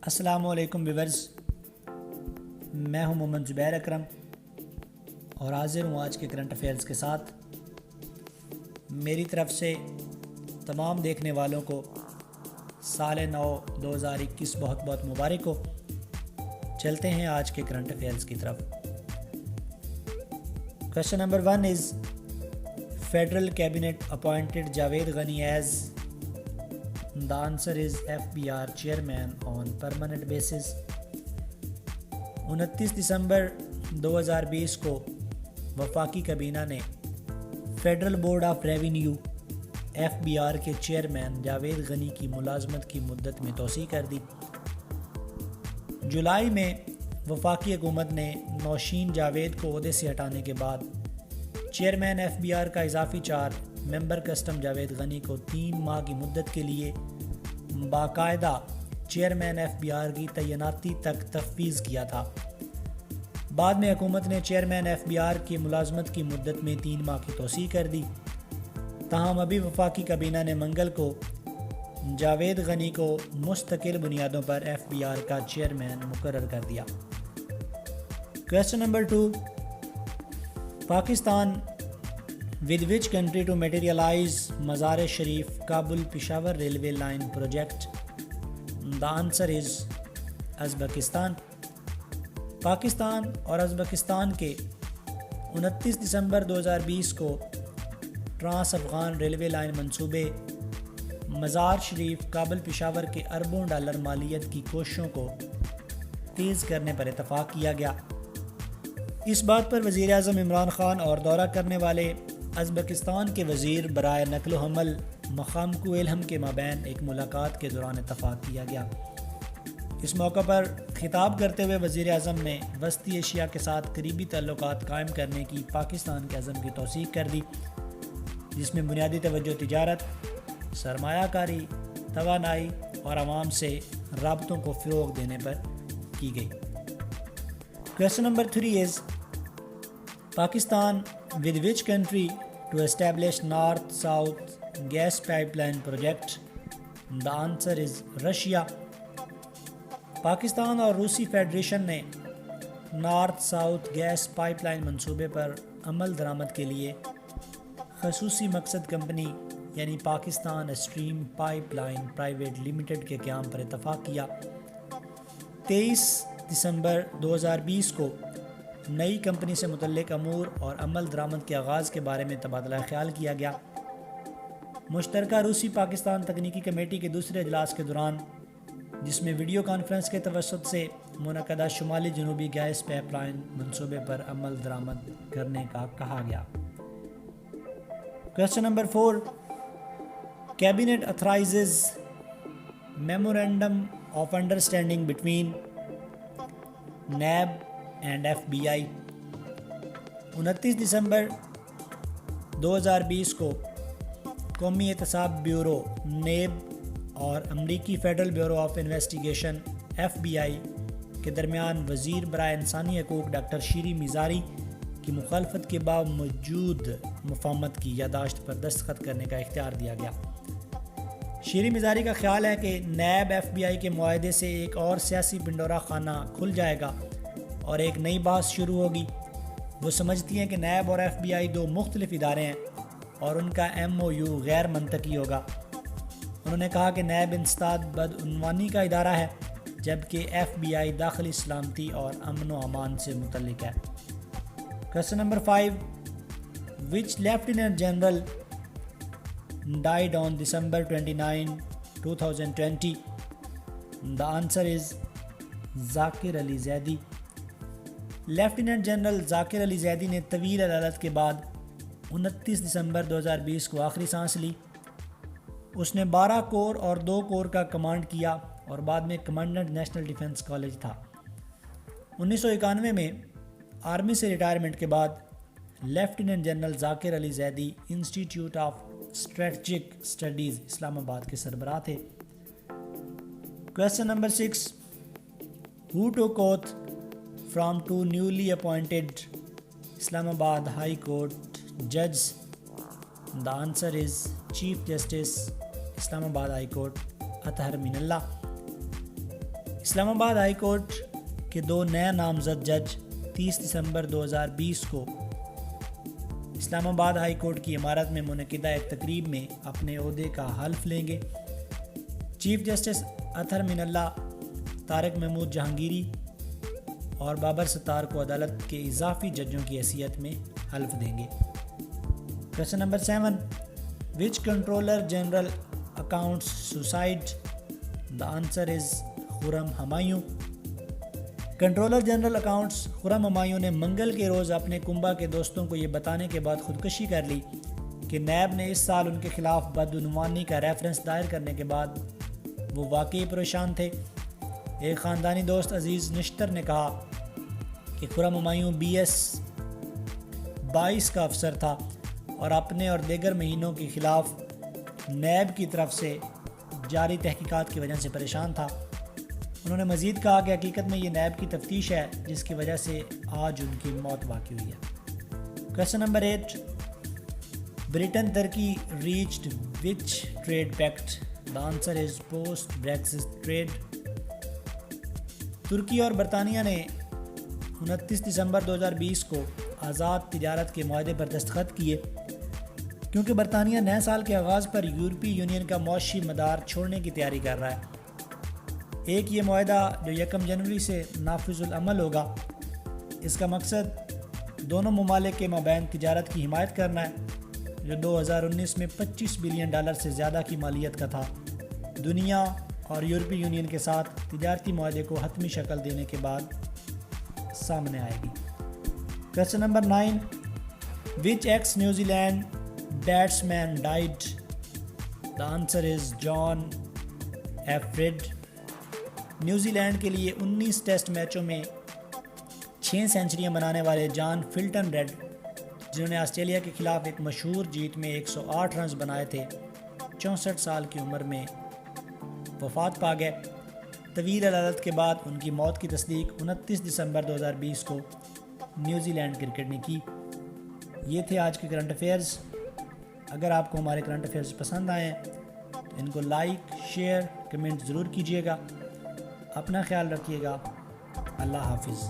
السلام علیکم ویورز، میں ہوں محمد زبیر اکرم اور حاضر ہوں آج کے کرنٹ افیئرز کے ساتھ۔ میری طرف سے تمام دیکھنے والوں کو سال نو 2021 بہت بہت مبارک ہو۔ چلتے ہیں آج کے کرنٹ افیئرز کی طرف۔ Question number 1 is federal cabinet appointed Javed Ghani as The answer is FBR chairman on permanent basis۔ 29 دسمبر 2020 کو وفاقی کابینہ نے federal board of revenue FBR کے چیئرمین جاوید غنی کی ملازمت کی مدت میں توسیع کر دی۔ جولائی میں وفاقی حکومت نے نوشین جاوید کو عہدے سے ہٹانے کے بعد چیئرمین FBR کا اضافی چارج ممبر کسٹم جاوید غنی کو 3 ماہ کی مدت کے لیے باقاعدہ چیئرمین FBR کی تعیناتی تک تفویض کیا تھا۔ بعد میں حکومت نے چیئرمین FBR کی ملازمت کی مدت میں 3 ماہ کی توسیع کر دی۔ تاہم ابھی وفاقی کابینہ نے منگل کو جاوید غنی کو مستقل بنیادوں پر FBR کا چیئرمین مقرر کر دیا۔ Question number 2، Pakistan with which country to materialize Mazar Sharif Kabul Peshawar railway line project? The answer is Uzbekistan. Pakistan اور ازبکستان کے 29 دسمبر 2020 کو ٹرانس افغان ریلوے لائن منصوبے مزار شریف کابل پشاور کے اربوں ڈالر مالیت کی کوششوں کو تیز کرنے پر اتفاق کیا گیا۔ اس بات پر وزیر اعظم عمران خان اور دورہ کرنے والے ازبکستان کے وزیر برائے نقل و حمل مخامکو الہم کے مابین ایک ملاقات کے دوران اتفاق کیا گیا۔ اس موقع پر خطاب کرتے ہوئے وزیر اعظم نے وسطی ایشیا کے ساتھ قریبی تعلقات قائم کرنے کی پاکستان کے عزم کی توثیق کر دی، جس میں بنیادی توجہ تجارت، سرمایہ کاری، توانائی اور عوام سے رابطوں کو فروغ دینے پر کی گئی۔ Question number 3 is Pakistan with which country to establish north-south gas pipeline project؟ The answer is Russia۔ Pakistan اور روسی فیڈریشن نے north south gas pipeline منصوبے پر عمل درآمد کے لیے خصوصی مقصد کمپنی یعنی Pakistan stream pipe line private limited کے قیام پر اتفاق کیا۔ 23 دسمبر 2020 کو نئی کمپنی سے متعلق امور اور عمل درآمد کے آغاز کے بارے میں تبادلہ خیال کیا گیا۔ مشترکہ روسی پاکستان تکنیکی کمیٹی کے دوسرے اجلاس کے دوران، جس میں ویڈیو کانفرنس کے توسط سے منعقدہ شمالی جنوبی گیس پائپ لائن منصوبے پر عمل درآمد کرنے کا کہا گیا۔ Question number 4، cabinet authorises memorandum of understanding between NAB and FBI۔ 29 دسمبر 2020 کو قومی احتساب بیورو نیب اور امریکی federal bureau of investigation FBI کے درمیان وزیر برائے انسانی حقوق ڈاکٹر شیری میزاری کی مخالفت کے باوجود مفاہمت کی یادداشت پر دستخط کرنے کا اختیار دیا گیا۔ شیری میزاری کا خیال ہے کہ نیب FBI کے معاہدے سے ایک اور سیاسی پنڈورا خانہ کھل جائے گا اور ایک نئی بحث شروع ہوگی۔ وہ سمجھتی ہیں کہ نیب اور FBI 2 مختلف ادارے ہیں اور ان کا MOU غیر منطقی ہوگا۔ انہوں نے کہا کہ نیب انسداد بدعنوانی کا ادارہ ہے، جبکہ FBI داخلی سلامتی اور امن و امان سے متعلق ہے۔ Question number 5، which lieutenant general died on December 29, 2020؟ The answer is Zakir Ali Zaidi. Lieutenant general Zakir Ali Zaidi نے طویل عدالت کے بعد 29 دسمبر 2020 کو آخری سانس لی۔ اس نے 12 کور اور 2 کور کا کمانڈ کیا اور بعد میں کمانڈنٹ نیشنل ڈیفنس کالج تھا۔ 1991 میں آرمی سے ریٹائرمنٹ کے بعد lieutenant general Zakir Ali Zaidi institute of strategic studies Islamabad کے سربراہ تھے۔ Question number 6، who took oath from 2 newly appointed Islam Abad High Court judges؟ The answer is Chief Justice اسلام آباد high court اطہر من اللہ۔ اسلام آباد ہائی کورٹ کے 2 نئے نامزد جج 30 دسمبر 2020 کو اسلام آباد ہائی کورٹ کی عمارت میں منعقدہ ایک تقریب میں اپنے عہدے کا حلف لیں گے۔ چیف جسٹس اطہر من اللہ طارق محمود جہانگیری اور بابر ستار کو عدالت کے اضافی ججوں کی حیثیت میں حلف دیں گے۔ Question number 7، which controller general accounts suicide? The answer is Khurram Humayun. Controller general accounts Khurram Humayun نے منگل کے روز اپنے کنبہ کے دوستوں کو یہ بتانے کے بعد خودکشی کر لی کہ نیب نے اس سال ان کے خلاف بدعنوانی کا ریفرنس دائر کرنے کے بعد وہ واقعی پریشان تھے۔ ایک خاندانی دوست عزیز نشتر نے کہا کہ خرم ہمایوں BS 22 کا افسر تھا اور اپنے اور دیگر مہینوں کے خلاف نیب کی طرف سے جاری تحقیقات کی وجہ سے پریشان تھا۔ انہوں نے مزید کہا کہ حقیقت میں یہ نیب کی تفتیش ہے جس کی وجہ سے آج ان کی موت واقع ہوئی ہے۔ Question number 8، Britain Turkey reached which trade pact? The answer is post Brexit trade. ترکی اور برطانیہ نے 29 دسمبر 2020 کو آزاد تجارت کے معاہدے پر دستخط کیے کیونکہ برطانیہ نئے سال کے آغاز پر یورپی یونین کا معاشی مدار چھوڑنے کی تیاری کر رہا ہے۔ ایک یہ معاہدہ جو 1 جنوری سے نافذ العمل ہوگا، اس کا مقصد دونوں ممالک کے مابین تجارت کی حمایت کرنا ہے جو 2019 میں $25 بلین سے زیادہ کی مالیت کا تھا۔ دنیا اور یورپی یونین کے ساتھ تجارتی معاہدے کو حتمی شکل دینے کے بعد سامنے آئے گی۔ Question number 9، which ex New Zealand batsman died? The answer is John F Reid. New Zealand کے لیے 19 ٹیسٹ میچوں میں 6 سینچریاں بنانے والے جان فلٹن ریڈ، جنہوں نے آسٹریلیا کے خلاف ایک مشہور جیت میں 108 رنز بنائے تھے، 64 سال کی عمر میں وفات پا گئے۔ طویل علالت کے بعد ان کی موت کی تصدیق 29 دسمبر 2020 کو نیوزی لینڈ کرکٹ نے کی۔ یہ تھے آج کے کرنٹ افیئرز۔ اگر آپ کو ہمارے کرنٹ افیئرز پسند آئیں تو ان کو لائک، شیئر، کمنٹ ضرور کیجیے گا۔ اپنا خیال رکھیے گا۔ اللہ حافظ۔